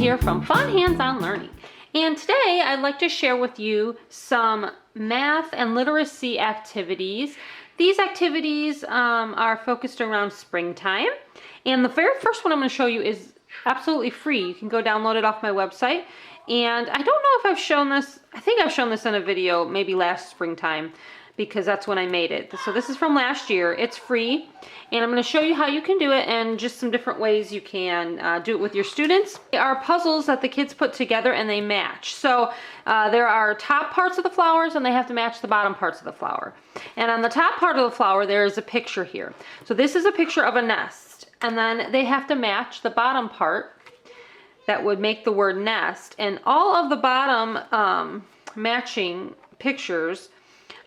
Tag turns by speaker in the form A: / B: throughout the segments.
A: here from Fun Hands-On Learning, and today I'd like to share with you some math and literacy activities. These activities are focused around springtime, and the very first one I'm going to show you is absolutely free. You can go download it off my website, and I don't know if I've shown this. I think I've shown this in a video maybe last springtime, because that's when I made it. So this is from last year. It's free, and I'm going to show you how you can do it and just some different ways you can do it with your students. They are puzzles that the kids put together and they match. So there are top parts of the flowers and they have to match the bottom parts of the flower. And on the top part of the flower there is a picture here. So this is a picture of a nest, and then they have to match the bottom part that would make the word nest. And all of the bottom matching pictures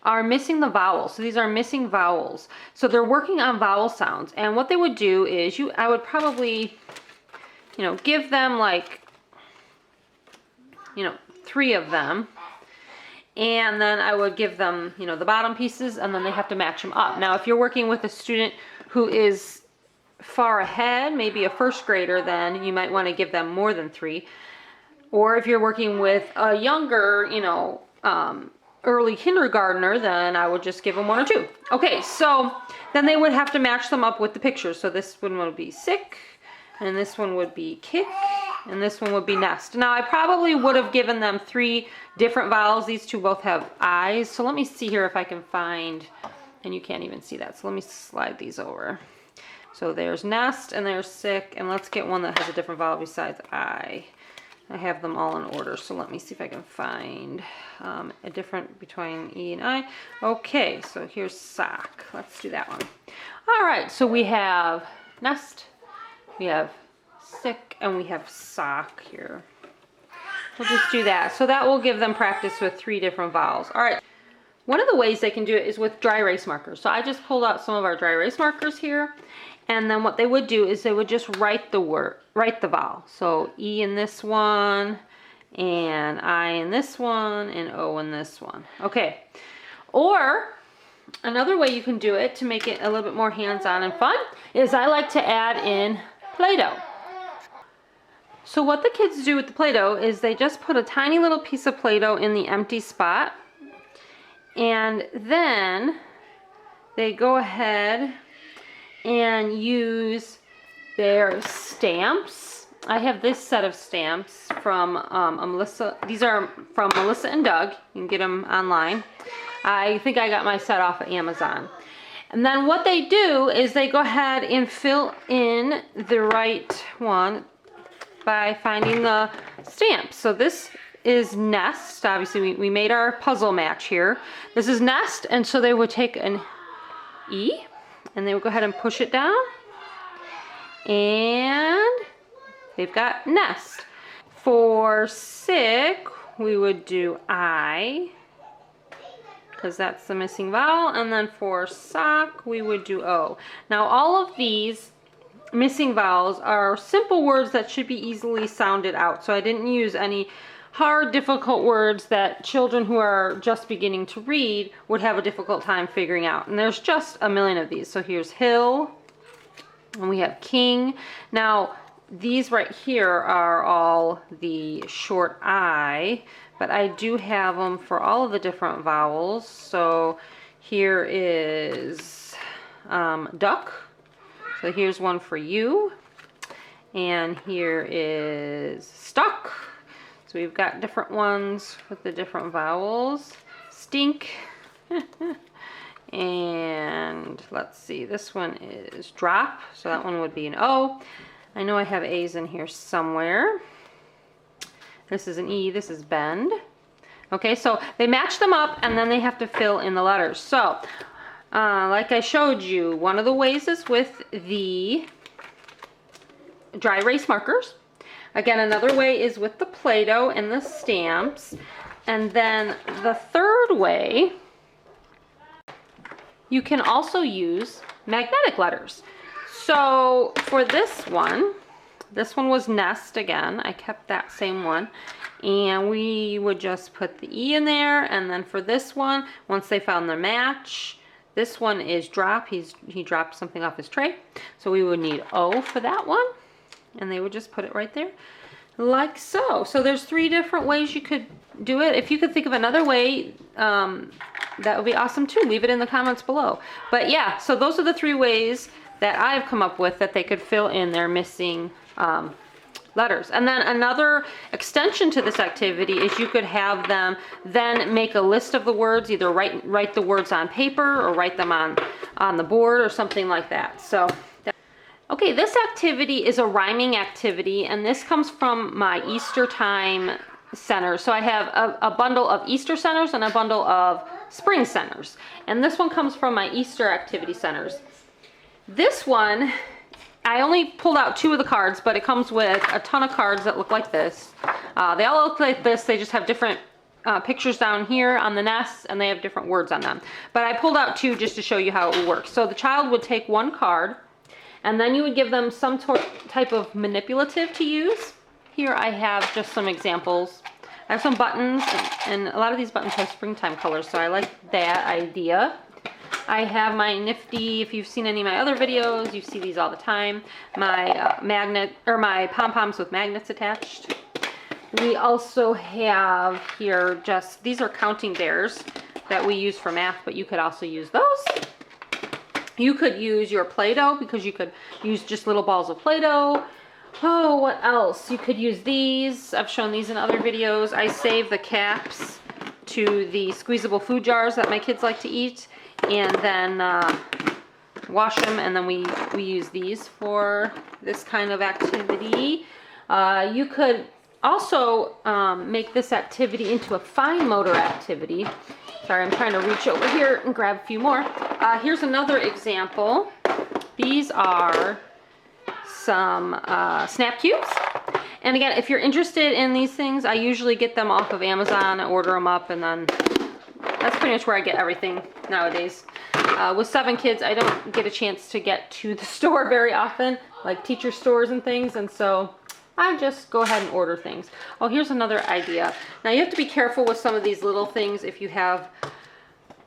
A: are missing the vowels. So these are missing vowels. So they're working on vowel sounds. And what they would do is I would probably, give them like, 3 of them. And then I would give them, the bottom pieces, and then they have to match them up. Now, if you're working with a student who is far ahead, maybe a first grader, then you might want to give them more than 3. Or if you're working with a younger, early kindergartner, then I would just give them 1 or 2. Okay, so then they would have to match them up with the pictures. So this one would be sick, and this one would be kick, and this one would be nest. Now I probably would have given them 3 different vowels. These 2 both have eyes. So let me see here if I can find, and you can't even see that. So let me slide these over. So there's nest and there's sick, and let's get one that has a different vowel besides I. I have them all in order, so let me see if I can find a different between E and I. Okay, so here's sock. Let's do that one. All right, so we have nest, we have sick, and we have sock here. We'll just do that. So that will give them practice with 3 different vowels. All right, one of the ways they can do it is with dry erase markers. So I just pulled out some of our dry erase markers here. And then what they would do is they would just write the vowel. So E in this one, and I in this one, and O in this one. Okay. Or another way you can do it to make it a little bit more hands-on and fun is I like to add in Play-Doh. So what the kids do with the Play-Doh is they just put a tiny little piece of Play-Doh in the empty spot, and then they go ahead and use their stamps. I have this set of stamps from Melissa. These are from Melissa and Doug. You can get them online. I think I got my set off of Amazon. And then what they do is they go ahead and fill in the right one by finding the stamps. So this is nest. Obviously we made our puzzle match here. This is nest, and so they would take an E, and they would go ahead and push it down, and they've got nest. For sick, we would do I, because that's the missing vowel, and then for sock, we would do O. Now all of these missing vowels are simple words that should be easily sounded out, so I didn't use any hard, difficult words that children who are just beginning to read would have a difficult time figuring out. And there's just a million of these. So here's hill, and we have king. Now, these right here are all the short I, but I do have them for all of the different vowels. So here is duck. So here's one for you. And here is stuck. So we've got different ones with the different vowels. Stink. And let's see, this one is drop. So that one would be an O. I know I have A's in here somewhere. This is an E, this is bend. Okay, so they match them up and then they have to fill in the letters. So, like I showed you, one of the ways is with the dry erase markers. Again, another way is with the Play-Doh and the stamps. And then the third way, you can also use magnetic letters. So for this one was nest again. I kept that same one. And we would just put the E in there. And then for this one, once they found their match, this one is drop. He dropped something off his tray. So we would need O for that one. And they would just put it right there. like so. So there's 3 different ways you could do it. If you could think of another way, that would be awesome too. Leave it in the comments below. But yeah, so those are the 3 ways that I've come up with that they could fill in their missing letters. And then another extension to this activity is you could have them then make a list of the words, either write the words on paper or write them on the board or something like that. So okay, this activity is a rhyming activity, and this comes from my Easter time centers. So I have a bundle of Easter centers and a bundle of spring centers. And this one comes from my Easter activity centers. This one, I only pulled out 2 of the cards, but it comes with a ton of cards that look like this. They all look like this. They just have different pictures down here on the nest, and they have different words on them. But I pulled out 2 just to show you how it would work. So the child would take 1 card, and then you would give them some type of manipulative to use. Here I have just some examples. I have some buttons, and a lot of these buttons have springtime colors, so I like that idea. I have my nifty, if you've seen any of my other videos, you see these all the time, my my pom-poms with magnets attached. We also have here these are counting bears that we use for math, but you could also use those. You could use your Play-Doh, because you could use just little balls of Play-Doh. Oh, what else? You could use these. I've shown these in other videos. I save the caps to the squeezable food jars that my kids like to eat, and then wash them, and then we use these for this kind of activity. You could also make this activity into a fine motor activity. Sorry, I'm trying to reach over here and grab a few more. Here's another example. These are some snap cubes. And again, if you're interested in these things, I usually get them off of Amazon, I order them up, and then that's pretty much where I get everything nowadays. With 7 kids, I don't get a chance to get to the store very often, like teacher stores and things, and so I just go ahead and order things. Oh, here's another idea. Now you have to be careful with some of these little things if you have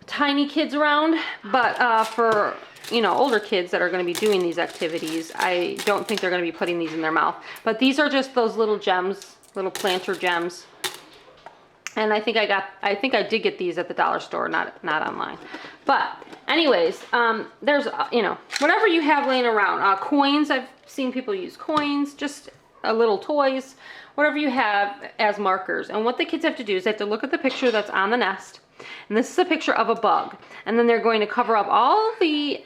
A: tiny kids around, but for older kids that are going to be doing these activities, I don't think they're going to be putting these in their mouth. But these are just those little gems, little planter gems. And I think I did get these at the dollar store, not online. But anyways, there's whatever you have laying around. Coins, I've seen people use coins, just little toys, whatever you have as markers. And what the kids have to do is they have to look at the picture that's on the nest. And this is a picture of a bug. And then they're going to cover up all the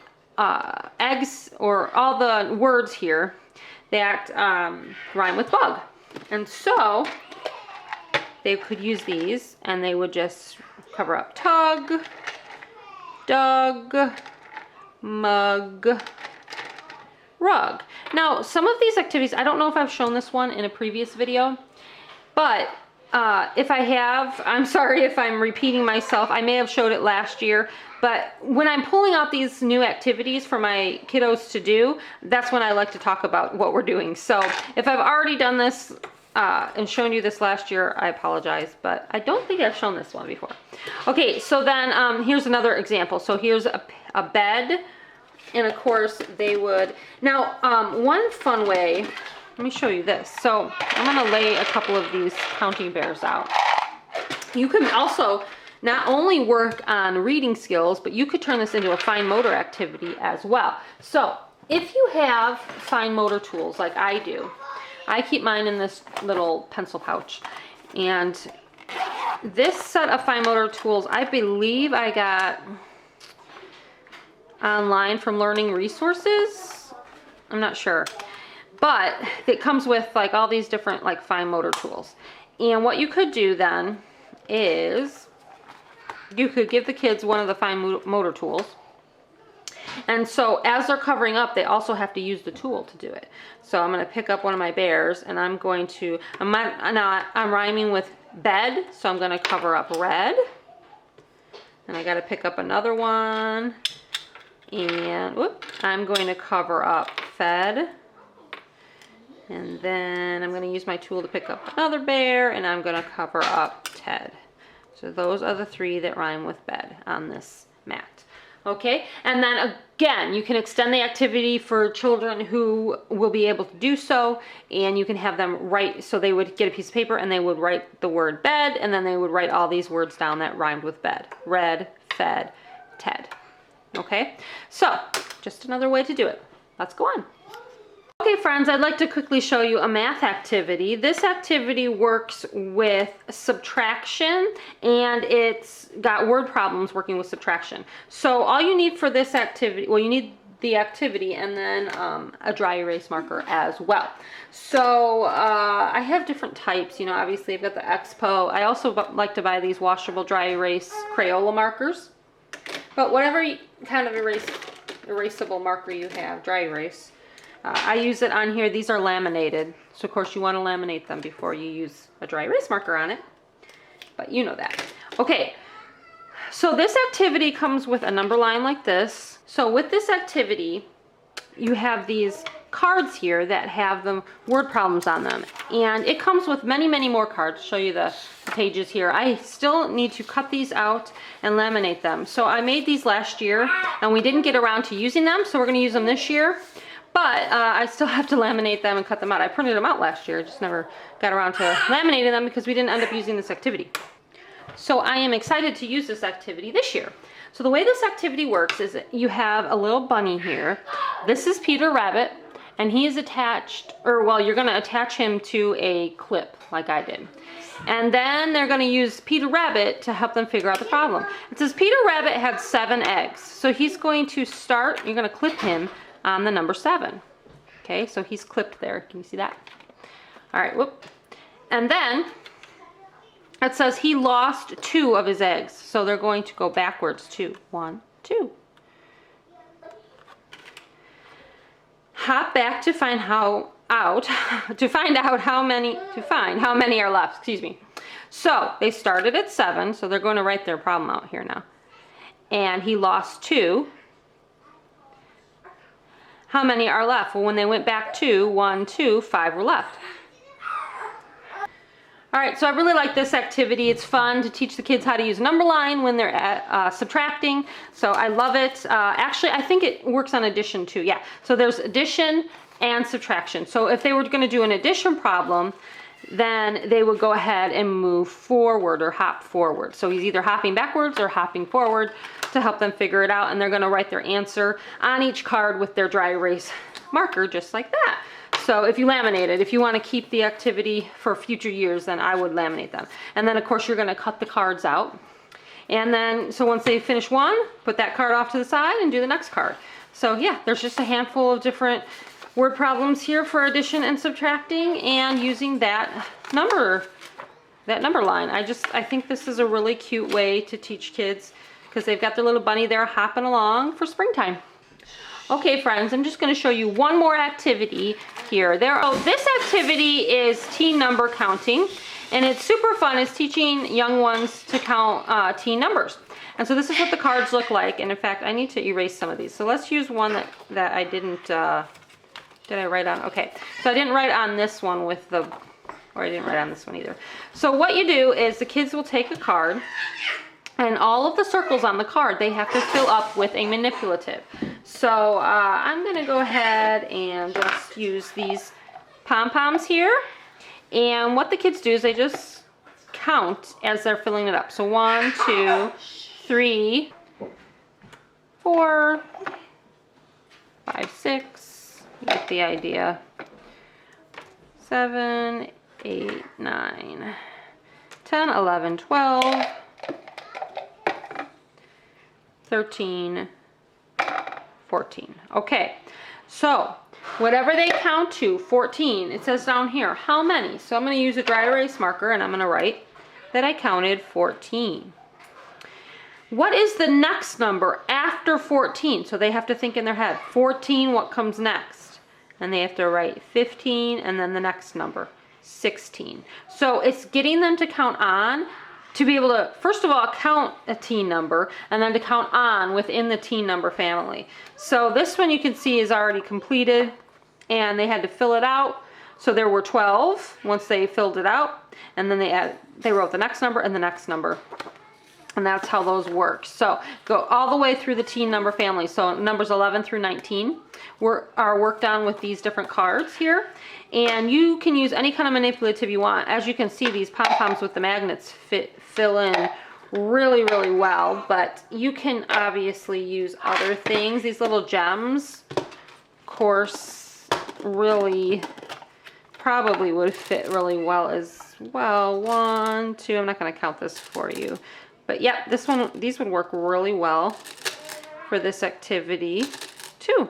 A: eggs or all the words here that rhyme with bug. And so they could use these, and they would just cover up tug, dug, mug, rug. Now, some of these activities, I don't know if I've shown this one in a previous video, but if I have, I'm sorry if I'm repeating myself. I may have showed it last year, but when I'm pulling out these new activities for my kiddos to do, that's when I like to talk about what we're doing. So if I've already done this and shown you this last year, I apologize, but I don't think I've shown this one before. Okay, so then here's another example. So here's a bed, and of course they would, now one fun way, let me show you this. So I'm gonna lay a couple of these counting bears out. You can also not only work on reading skills, but you could turn this into a fine motor activity as well. So if you have fine motor tools like I do, I keep mine in this little pencil pouch. And this set of fine motor tools, I believe I got online from Learning Resources. I'm not sure. But it comes with like all these different like fine motor tools. And what you could do then is you could give the kids one of the fine motor tools. And so as they're covering up, they also have to use the tool to do it. So I'm going to pick up one of my bears, and I'm going to, I'm rhyming with bed, so I'm going to cover up red. And I got to pick up another one. And whoop, I'm going to cover up fed. And then I'm going to use my tool to pick up another bear, and I'm going to cover up Ted. So those are the 3 that rhyme with bed on this mat. Okay, and then again, you can extend the activity for children who will be able to do so, and you can have them write, so they would get a piece of paper and they would write the word bed, and then they would write all these words down that rhymed with bed. Read, fed, Ted. Okay, so just another way to do it. Let's go on. Okay friends, I'd like to quickly show you a math activity. This activity works with subtraction, and it's got word problems working with subtraction. So all you need for this activity, well, you need the activity and then a dry erase marker as well. So I have different types, you know, obviously I've got the Expo. I also like to buy these washable dry erase Crayola markers. But whatever kind of erasable marker you have, dry erase, I use it on here. These are laminated, so of course you want to laminate them before you use a dry erase marker on it, but you know that. Okay, so this activity comes with a number line like this. So with this activity, you have these cards here that have the word problems on them, and it comes with many, many more cards. I'll show you the pages here. I still need to cut these out and laminate them. So I made these last year, and we didn't get around to using them, so we're going to use them this year. But I still have to laminate them and cut them out. I printed them out last year, just never got around to laminating them because we didn't end up using this activity. So I am excited to use this activity this year. So the way this activity works is you have a little bunny here. This is Peter Rabbit, and he is attached, or well, you're going to attach him to a clip like I did. And then they're going to use Peter Rabbit to help them figure out the problem. It says Peter Rabbit had 7 eggs. So he's going to start, you're going to clip him on the number 7. Okay, so he's clipped there. Can you see that? All right, whoop. And then it says he lost 2 of his eggs. So they're going to go backwards. 2, 1, 2. Hop back to find how how many are left. Excuse me. So they started at 7. So they're going to write their problem out here now. And he lost 2. How many are left? Well, when they went back 2, 1, 2, 5 were left. All right, so I really like this activity. It's fun to teach the kids how to use a number line when they're at, subtracting. So I love it. Actually, I think it works on addition too. Yeah, so there's addition and subtraction. So if they were going to do an addition problem, then they would go ahead and move forward or hop forward. So he's either hopping backwards or hopping forward to help them figure it out, and they're going to write their answer on each card with their dry erase marker, just like that. So if you laminate it, if you want to keep the activity for future years, then I would laminate them. And then of course you're going to cut the cards out. And then, so once they finish one, put that card off to the side and do the next card. So yeah, there's just a handful of different word problems here for addition and subtracting and using that number line. I think this is a really cute way to teach kids because they've got their little bunny there hopping along for springtime. Okay friends, I'm just going to show you one more activity here. This activity is teen number counting, and it's super fun. It's teaching young ones to count teen numbers. And so this is what the cards look like, and in fact I need to erase some of these. So let's use one that I didn't, did I write on? Okay, so I didn't write on this one or I didn't write on this one either. So what you do is the kids will take a card, and all of the circles on the card, they have to fill up with a manipulative. So I'm going to go ahead and just use these pom-poms here. And what the kids do is they just count as they're filling it up. So 1, 2, 3, 4, 5, 6. You get the idea. 7, 8, 9, 10, 11, 12. 13, 14. Okay, so whatever they count to, 14, it says down here, how many? So I'm going to use a dry erase marker and I'm going to write that I counted 14. What is the next number after 14? So they have to think in their head, 14, what comes next? And they have to write 15 and then the next number, 16. So it's getting them to count on, to be able to, first of all, count a teen number, and then to count on within the teen number family. So this one you can see is already completed, and they had to fill it out. So there were 12 once they filled it out, and then they wrote the next number and the next number. And that's how those work. So go all the way through the teen number family. So numbers 11 through 19 are worked on with these different cards here. And you can use any kind of manipulative you want. As you can see, these pom-poms with the magnets fill in really, really well. But you can obviously use other things. These little gems, of course, really probably would fit really well as well. 1, 2, I'm not going to count this for you. But yeah, these would work really well for this activity too.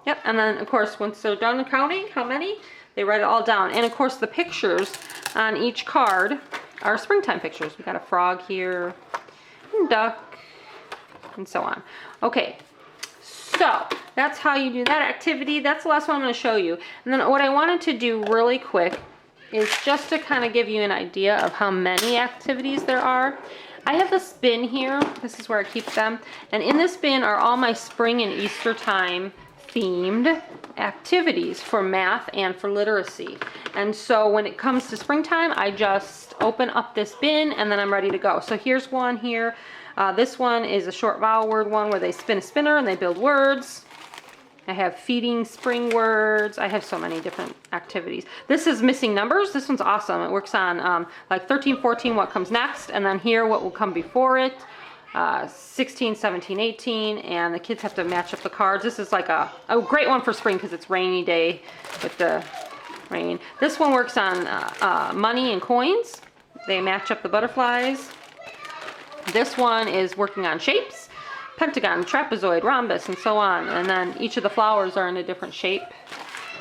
A: Yep, and then of course once they're done counting how many, they write it all down. And of course the pictures on each card are springtime pictures. We got a frog here, and duck, and so on. Okay, so that's how you do that activity. That's the last one I'm going to show you. And then what I wanted to do really quick is just to kind of give you an idea of how many activities there are. I have this bin here. This is where I keep them. And in this bin are all my spring and Easter time themed activities for math and for literacy. And so when it comes to springtime, I just open up this bin and then I'm ready to go. So here's one here. This one is a short vowel word one where they spin a spinner and they build words. I have feeding spring words. I have so many different activities. This is missing numbers. This one's awesome. It works on like 13, 14, what comes next, and then here what will come before it. 16, 17, 18, and the kids have to match up the cards. This is like a great one for spring because it's rainy day with the rain. This one works on money and coins. They match up the butterflies. This one is working on shapes. Pentagon, trapezoid, rhombus, and so on. And then each of the flowers are in a different shape.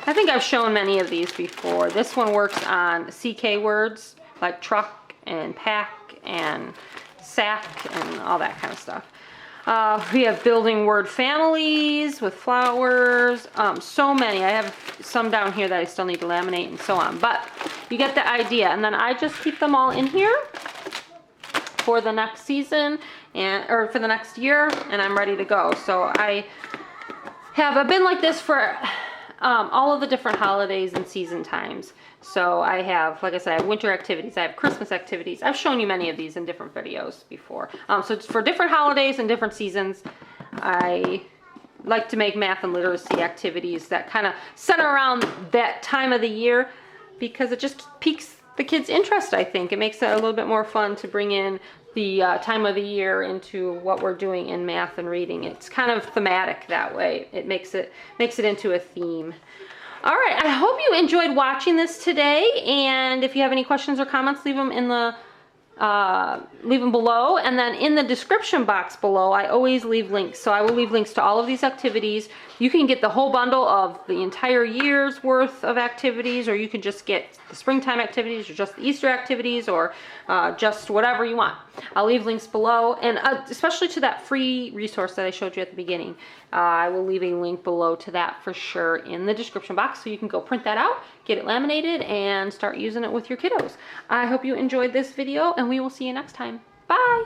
A: I think I've shown many of these before. This one works on CK words like truck and pack and sack and all that kind of stuff. We have building word families with flowers. So many. I have some down here that I still need to laminate and so on. But you get the idea. And then I just keep them all in here for the next season or for the next year, and I'm ready to go. So I have a bin like this for all of the different holidays and season times. So I have, like I said, I have winter activities, I have Christmas activities. I've shown you many of these in different videos before. So it's for different holidays and different seasons. I like to make math and literacy activities that kind of center around that time of the year because it just piques the kids' interest, I think. It makes it a little bit more fun to bring in the time of the year into what we're doing in math and reading. It's kind of thematic that way. It makes it into a theme. All right, I hope you enjoyed watching this today, and if you have any questions or comments, leave them in the leave them below, and then in the description box below I always leave links. So I will leave links to all of these activities. You can get the whole bundle of the entire year's worth of activities, or you can just get the springtime activities or just the Easter activities, or just whatever you want. I'll leave links below, and especially to that free resource that I showed you at the beginning. I will leave a link below to that for sure in the description box, so you can go print that out, get it laminated, and start using it with your kiddos. I hope you enjoyed this video, and we will see you next time. Bye!